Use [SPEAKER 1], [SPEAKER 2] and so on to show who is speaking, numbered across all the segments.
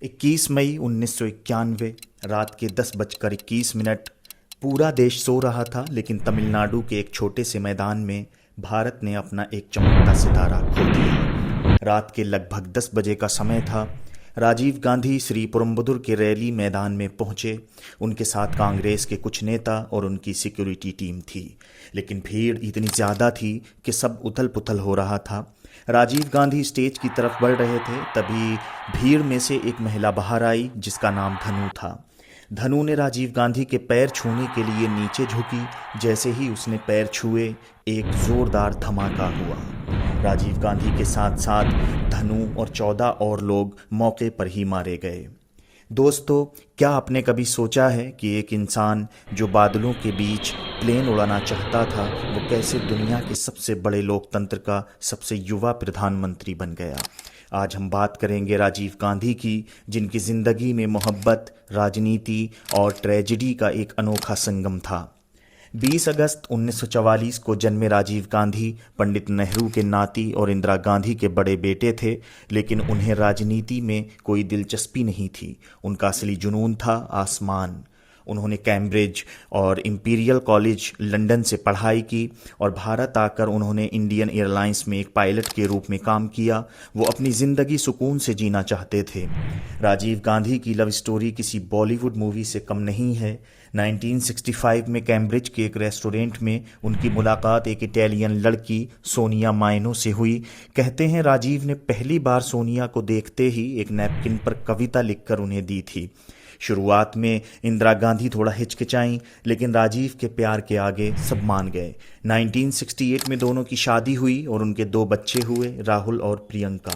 [SPEAKER 1] 21 मई 1991 रात के 10:21। पूरा देश सो रहा था, लेकिन तमिलनाडु के एक छोटे से मैदान में भारत ने अपना एक चमकता सितारा खो दिया। रात के लगभग 10 बजे का समय था। राजीव गांधी श्री पुरंबुदुर के रैली मैदान में पहुंचे। उनके साथ कांग्रेस के कुछ नेता और उनकी सिक्योरिटी टीम थी, लेकिन भीड़ इतनी ज़्यादा थी कि सब उथल पुथल हो रहा था। राजीव गांधी स्टेज की तरफ बढ़ रहे थे, तभी भीड़ में से एक महिला बाहर आई जिसका नाम धनु था। धनु ने राजीव गांधी के पैर छूने के लिए नीचे झुकी। जैसे ही उसने पैर छुए, एक जोरदार धमाका हुआ। राजीव गांधी के साथ साथ धनु और 14 और लोग मौके पर ही मारे गए। दोस्तों, क्या आपने कभी सोचा है कि एक इंसान जो बादलों के बीच प्लेन उड़ाना चाहता था, वो कैसे दुनिया के सबसे बड़े लोकतंत्र का सबसे युवा प्रधानमंत्री बन गया? आज हम बात करेंगे राजीव गांधी की, जिनकी ज़िंदगी में मोहब्बत, राजनीति और ट्रेजेडी का एक अनोखा संगम था। 20 अगस्त 1944 को जन्मे राजीव गांधी पंडित नेहरू के नाती और इंदिरा गांधी के बड़े बेटे थे, लेकिन उन्हें राजनीति में कोई दिलचस्पी नहीं थी। उनका असली जुनून था आसमान। उन्होंने कैम्ब्रिज और इंपीरियल कॉलेज लंदन से पढ़ाई की और भारत आकर उन्होंने इंडियन एयरलाइंस में एक पायलट के रूप में काम किया। वो अपनी ज़िंदगी सुकून से जीना चाहते थे। राजीव गांधी की लव स्टोरी किसी बॉलीवुड मूवी से कम नहीं है। 1965 में कैम्ब्रिज के एक रेस्टोरेंट में उनकी मुलाकात एक इटालियन लड़की सोनिया माइनो से हुई। कहते हैं राजीव ने पहली बार सोनिया को देखते ही एक नैपकिन पर कविता लिखकर उन्हें दी थी। शुरुआत में इंदिरा गांधी थोड़ा हिचकिचाईं, लेकिन राजीव के प्यार के आगे सब मान गए। 1968 में दोनों की शादी हुई और उनके 2 बच्चे हुए, राहुल और प्रियंका।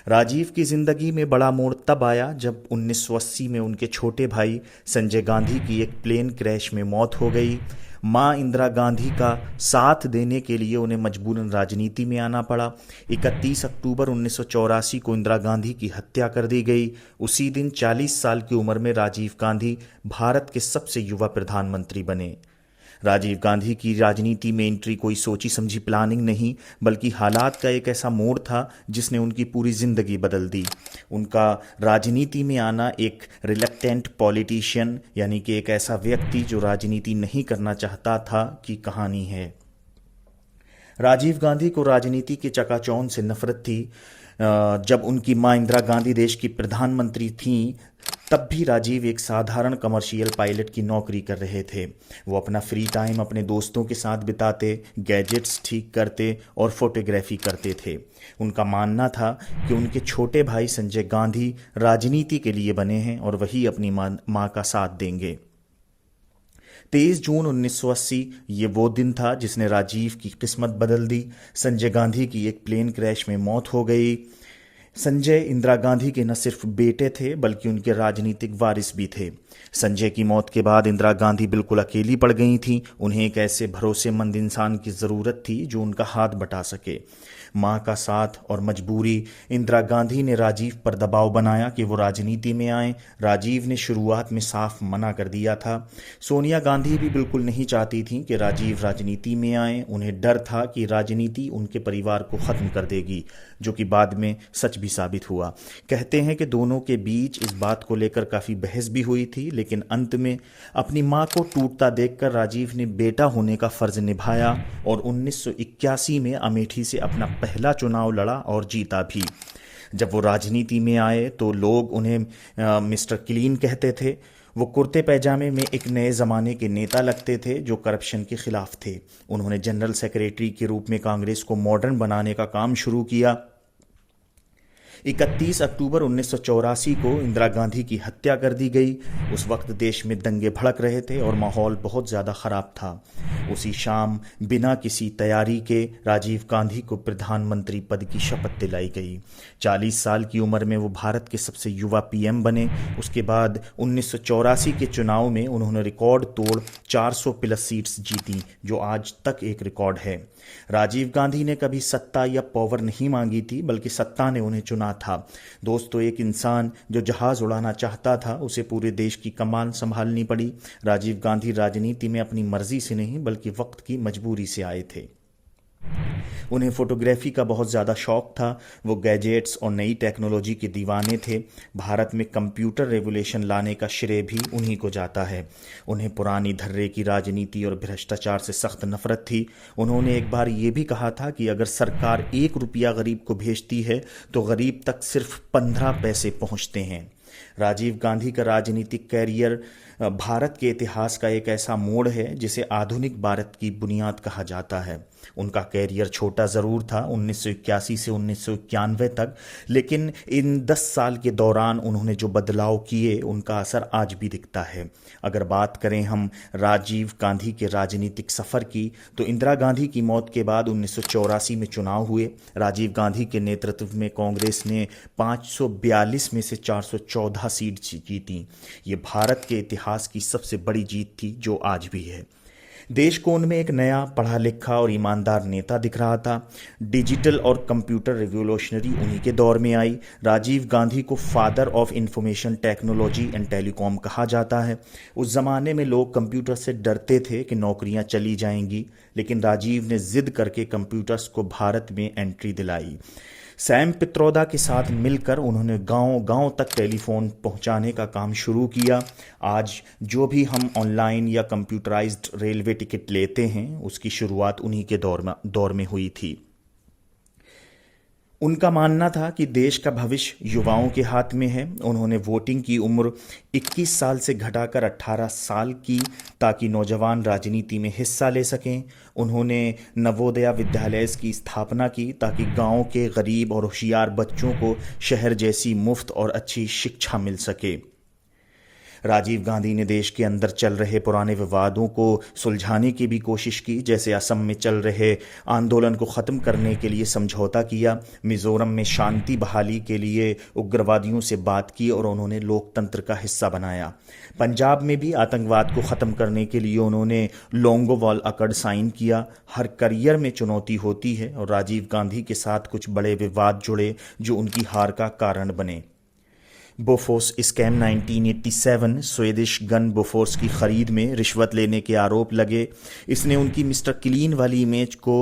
[SPEAKER 1] राजीव की ज़िंदगी में बड़ा मोड़ तब आया जब 1980 में उनके छोटे भाई संजय गांधी की एक प्लेन क्रैश में मौत हो गई। मां इंदिरा गांधी का साथ देने के लिए उन्हें मजबूरन राजनीति में आना पड़ा। 31 अक्टूबर 1984 को इंदिरा गांधी की हत्या कर दी गई। उसी दिन 40 साल की उम्र में राजीव गांधी भारत के सबसे युवा प्रधानमंत्री बने। राजीव गांधी की राजनीति में एंट्री कोई सोची समझी प्लानिंग नहीं, बल्कि हालात का एक ऐसा मोड़ था जिसने उनकी पूरी ज़िंदगी बदल दी। उनका राजनीति में आना एक रिलक्टेंट पॉलिटिशियन, यानी कि एक ऐसा व्यक्ति जो राजनीति नहीं करना चाहता था, की कहानी है। राजीव गांधी को राजनीति के चकाचौंध से नफरत थी। जब उनकी मां इंदिरा गांधी देश की प्रधानमंत्री थीं, तब भी राजीव एक साधारण कमर्शियल पायलट की नौकरी कर रहे थे। वो अपना फ्री टाइम अपने दोस्तों के साथ बिताते, गैजेट्स ठीक करते और फोटोग्राफी करते थे। उनका मानना था कि उनके छोटे भाई संजय गांधी राजनीति के लिए बने हैं और वही अपनी मां का साथ देंगे। 23 जून 1980 ये वो दिन था जिसने राजीव की किस्मत बदल दी। संजय गांधी की एक प्लेन क्रैश में मौत हो गई। संजय इंदिरा गांधी के न सिर्फ बेटे थे, बल्कि उनके राजनीतिक वारिस भी थे। संजय की मौत के बाद इंदिरा गांधी बिल्कुल अकेली पड़ गई थीं। उन्हें एक ऐसे भरोसेमंद इंसान की ज़रूरत थी जो उनका हाथ बटा सके। मां का साथ और मजबूरी, इंदिरा गांधी ने राजीव पर दबाव बनाया कि वो राजनीति में आए। राजीव ने शुरुआत में साफ मना कर दिया था। सोनिया गांधी भी बिल्कुल नहीं चाहती थी कि राजीव राजनीति में आए। उन्हें डर था कि राजनीति उनके परिवार को ख़त्म कर देगी, जो कि बाद में सच भी साबित हुआ। कहते हैं कि दोनों के बीच इस बात को लेकर काफ़ी बहस भी हुई थी, लेकिन अंत में अपनी मां को टूटता देखकर राजीव ने बेटा होने का फ़र्ज़ निभाया और 1981 में अमेठी से अपना पहला चुनाव लड़ा और जीता भी। जब वो राजनीति में आए तो लोग उन्हें मिस्टर क्लीन कहते थे। वो कुर्ते पैजामे में एक नए ज़माने के नेता लगते थे जो करप्शन के खिलाफ थे। उन्होंने जनरल सेक्रेटरी के रूप में कांग्रेस को मॉडर्न बनाने का काम शुरू किया। 31 अक्टूबर 1984 को इंदिरा गांधी की हत्या कर दी गई। उस वक्त देश में दंगे भड़क रहे थे और माहौल बहुत ज़्यादा ख़राब था। उसी शाम बिना किसी तैयारी के राजीव गांधी को प्रधानमंत्री पद की शपथ दिलाई गई। 40 साल की उम्र में वो भारत के सबसे युवा पीएम बने। उसके बाद 1984 के चुनाव में उन्होंने रिकॉर्ड तोड़ 400 प्लस सीट्स जीती, जो आज तक एक रिकॉर्ड है। राजीव गांधी ने कभी सत्ता या पावर नहीं मांगी थी, बल्कि सत्ता ने उन्हें चुना था। दोस्तों, एक इंसान जो जहाज उड़ाना चाहता था, उसे पूरे देश की कमान संभालनी पड़ी। राजीव गांधी राजनीति में अपनी मर्जी से नहीं, बल्कि वक्त की मजबूरी से आए थे। उन्हें फोटोग्राफी का बहुत ज़्यादा शौक था। वो गैजेट्स और नई टेक्नोलॉजी के दीवाने थे। भारत में कंप्यूटर रेवोल्यूशन लाने का श्रेय भी उन्हीं को जाता है। उन्हें पुरानी धर्रे की राजनीति और भ्रष्टाचार से सख्त नफरत थी। उन्होंने एक बार ये भी कहा था कि अगर सरकार 1 रुपया गरीब को भेजती है तो गरीब तक सिर्फ 15 पैसे पहुंचते हैं। राजीव गांधी का राजनीतिक कैरियर भारत के इतिहास का एक ऐसा मोड़ है जिसे आधुनिक भारत की बुनियाद कहा जाता है। उनका कैरियर छोटा ज़रूर था, 1981 से 1991 तक, लेकिन इन 10 साल के दौरान उन्होंने जो बदलाव किए उनका असर आज भी दिखता है। अगर बात करें हम राजीव गांधी के राजनीतिक सफ़र की, तो इंदिरा गांधी की मौत के बाद 1984 में चुनाव हुए। राजीव गांधी के नेतृत्व में कांग्रेस ने 542 में से 414 सीट जीती। ये भारत के इतिहास की सबसे बड़ी जीत थी जो आज भी है। देश को उनमें एक नया पढ़ा लिखा और ईमानदार नेता दिख रहा था। डिजिटल और कंप्यूटर रिवोल्यूशनरी उन्हीं के दौर में आई। राजीव गांधी को father of information technology and telecom कहा जाता है। उस ज़माने में लोग कंप्यूटर से डरते थे कि नौकरियां चली जाएंगी, लेकिन राजीव ने जिद करके कंप्यूटर्स को भारत में एंट्री दिलाई। सैम पित्रोदा के साथ मिलकर उन्होंने गांव-गांव तक टेलीफोन पहुंचाने का काम शुरू किया। आज जो भी हम ऑनलाइन या कंप्यूटराइज्ड रेलवे टिकट लेते हैं, उसकी शुरुआत उन्हीं के दौर में हुई थी। उनका मानना था कि देश का भविष्य युवाओं के हाथ में है। उन्होंने वोटिंग की उम्र 21 साल से घटाकर 18 साल की, ताकि नौजवान राजनीति में हिस्सा ले सकें। उन्होंने नवोदया विद्यालय की स्थापना की ताकि गांव के गरीब और होशियार बच्चों को शहर जैसी मुफ्त और अच्छी शिक्षा मिल सके। राजीव गांधी ने देश के अंदर चल रहे पुराने विवादों को सुलझाने की भी कोशिश की, जैसे असम में चल रहे आंदोलन को ख़त्म करने के लिए समझौता किया। मिज़ोरम में शांति बहाली के लिए उग्रवादियों से बात की और उन्होंने लोकतंत्र का हिस्सा बनाया। पंजाब में भी आतंकवाद को ख़त्म करने के लिए उन्होंने लोंगोवाल अकॉर्ड साइन किया। हर करियर में चुनौती होती है और राजीव गांधी के साथ कुछ बड़े विवाद जुड़े जो उनकी हार का कारण बने। Bofors scam 1987, Swedish gun Bofors की खरीद में रिश्वत लेने के आरोप लगे। इसने उनकी मिस्टर क्लीन वाली इमेज को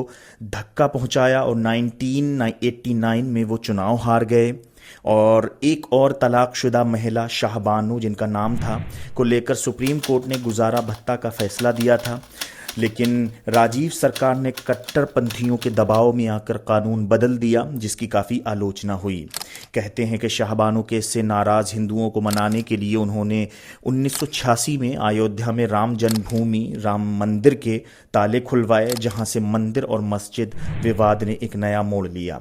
[SPEAKER 1] धक्का पहुंचाया और 1989 में वो चुनाव हार गए। और एक और तलाकशुदा महिला शाहबानू, जिनका नाम था, को लेकर सुप्रीम कोर्ट ने गुजारा भत्ता का फैसला दिया था, लेकिन राजीव सरकार ने कट्टरपंथियों के दबाव में आकर कानून बदल दिया, जिसकी काफ़ी आलोचना हुई। कहते हैं कि शाहबानो केस से नाराज़ हिंदुओं को मनाने के लिए उन्होंने 1986 में अयोध्या में राम जन्मभूमि राम मंदिर के ताले खुलवाए, जहां से मंदिर और मस्जिद विवाद ने एक नया मोड़ लिया।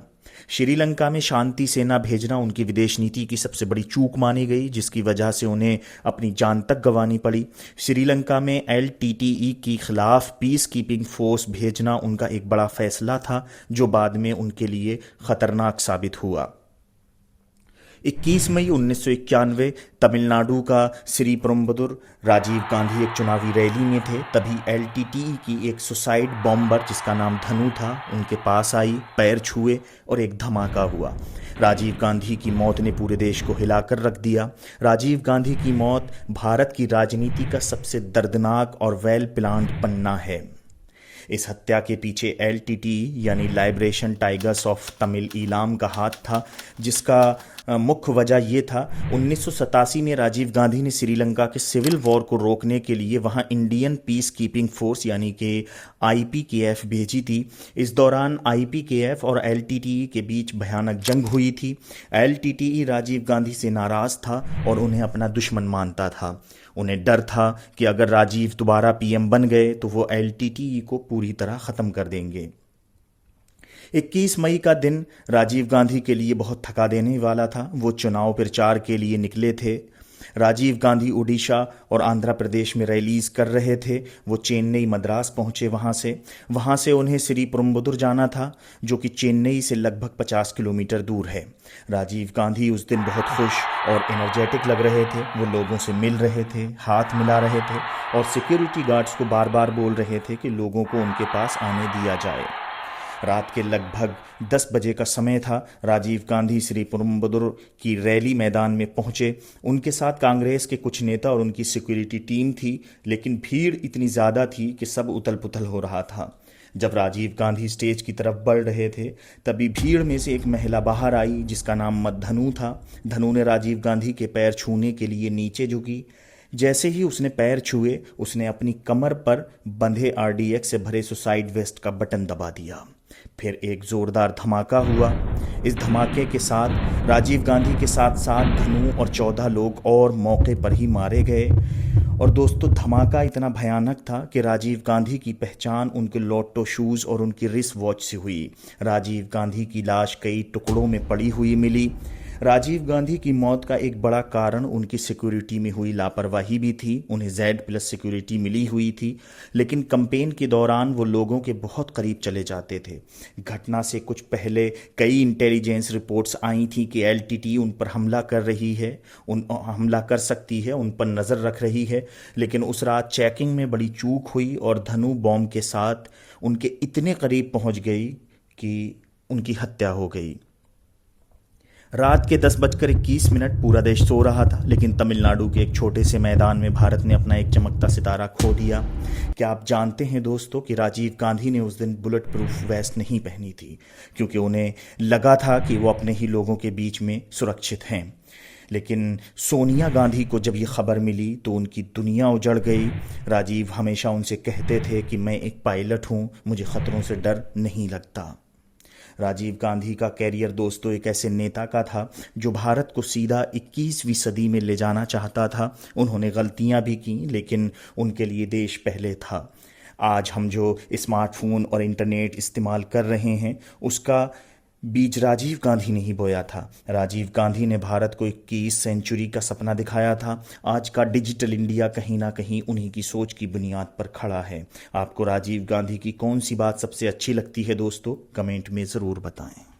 [SPEAKER 1] श्रीलंका में शांति सेना भेजना उनकी विदेश नीति की सबसे बड़ी चूक मानी गई, जिसकी वजह से उन्हें अपनी जान तक गंवानी पड़ी। श्रीलंका में LTTE के खिलाफ पीस कीपिंग फोर्स भेजना उनका एक बड़ा फैसला था, जो बाद में उनके लिए खतरनाक साबित हुआ। 21 मई 1991 तमिलनाडु का श्रीपेरुम्बदूर, राजीव गांधी एक चुनावी रैली में थे। तभी LTTE की एक सुसाइड बॉम्बर, जिसका नाम धनु था, उनके पास आई, पैर छुए और एक धमाका हुआ। राजीव गांधी की मौत ने पूरे देश को हिलाकर रख दिया। राजीव गांधी की मौत भारत की राजनीति का सबसे दर्दनाक और वेल प्लान्ड पन्ना है। इस हत्या के पीछे LTTE यानी लाइब्रेशन टाइगर्स ऑफ तमिल ईलाम का हाथ था, जिसका मुख्य वजह ये था, 1987 में राजीव गांधी ने श्रीलंका के सिविल वॉर को रोकने के लिए वहां इंडियन पीस कीपिंग फोर्स यानी कि IPKF भेजी थी। इस दौरान IPKF और LTTE के बीच भयानक जंग हुई थी। LTTE राजीव गांधी से नाराज़ था और उन्हें अपना दुश्मन मानता था। उन्हें डर था कि अगर राजीव दोबारा PM बन गए तो वो LTTE को पूरी तरह ख़त्म कर देंगे। 21 मई का दिन राजीव गांधी के लिए बहुत थका देने वाला था। वो चुनाव प्रचार के लिए निकले थे। राजीव गांधी उड़ीसा और आंध्र प्रदेश में रैलीज कर रहे थे। वो चेन्नई मद्रास पहुंचे। वहां से उन्हें श्रीपेरुम्बदूर जाना था, जो कि चेन्नई से लगभग 50 किलोमीटर दूर है। राजीव गांधी उस दिन बहुत खुश और एनर्जेटिक लग रहे थे। वो लोगों से मिल रहे थे, हाथ मिला रहे थे और सिक्योरिटी गार्ड्स को बार बार बोल रहे थे कि लोगों को उनके पास आने दिया जाए। रात के लगभग 10 बजे का समय था। राजीव गांधी श्रीपेरुम्बदूर की रैली मैदान में पहुंचे। उनके साथ कांग्रेस के कुछ नेता और उनकी सिक्योरिटी टीम थी, लेकिन भीड़ इतनी ज़्यादा थी कि सब उथल पुथल हो रहा था। जब राजीव गांधी स्टेज की तरफ बढ़ रहे थे तभी भीड़ में से एक महिला बाहर आई जिसका नाम धनु था। धनु ने राजीव गांधी के पैर छूने के लिए नीचे झुकी। जैसे ही उसने पैर छुए उसने अपनी कमर पर बंधे आरडीएक्स से भरे सुसाइड वेस्ट का बटन दबा दिया। फिर एक जोरदार धमाका हुआ। इस धमाके के साथ राजीव गांधी के साथ साथ धनु और 14 लोग और मौके पर ही मारे गए। और दोस्तों, धमाका इतना भयानक था कि राजीव गांधी की पहचान उनके लोटो शूज़ और उनकी रिस्ट वॉच से हुई। राजीव गांधी की लाश कई टुकड़ों में पड़ी हुई मिली। राजीव गांधी की मौत का एक बड़ा कारण उनकी सिक्योरिटी में हुई लापरवाही भी थी। उन्हें Z+ सिक्योरिटी मिली हुई थी, लेकिन कैंपेन के दौरान वो लोगों के बहुत करीब चले जाते थे। घटना से कुछ पहले कई इंटेलिजेंस रिपोर्ट्स आई थी कि LTT उन पर हमला कर रही है, हमला कर सकती है, उन पर नज़र रख रही है। लेकिन उस रात चेकिंग में बड़ी चूक हुई और धनु बॉम्ब के साथ उनके इतने करीब पहुंच गई कि उनकी हत्या हो गई। रात के 10:21 पूरा देश सो रहा था, लेकिन तमिलनाडु के एक छोटे से मैदान में भारत ने अपना एक चमकता सितारा खो दिया। क्या आप जानते हैं दोस्तों कि राजीव गांधी ने उस दिन बुलेट प्रूफ वेस्ट नहीं पहनी थी, क्योंकि उन्हें लगा था कि वो अपने ही लोगों के बीच में सुरक्षित हैं। लेकिन सोनिया गांधी को जब ये खबर मिली तो उनकी दुनिया उजड़ गई। राजीव हमेशा उनसे कहते थे कि मैं एक पायलट हूँ, मुझे खतरों से डर नहीं लगता। राजीव गांधी का कैरियर दोस्तों एक ऐसे नेता का था जो भारत को सीधा 21वीं सदी में ले जाना चाहता था। उन्होंने गलतियां भी की, लेकिन उनके लिए देश पहले था। आज हम जो स्मार्टफोन और इंटरनेट इस्तेमाल कर रहे हैं उसका बीज राजीव गांधी ने ही बोया था। राजीव गांधी ने भारत को 21 सेंचुरी का सपना दिखाया था। आज का डिजिटल इंडिया कहीं ना कहीं उन्हीं की सोच की बुनियाद पर खड़ा है। आपको राजीव गांधी की कौन सी बात सबसे अच्छी लगती है दोस्तों? कमेंट में ज़रूर बताएं।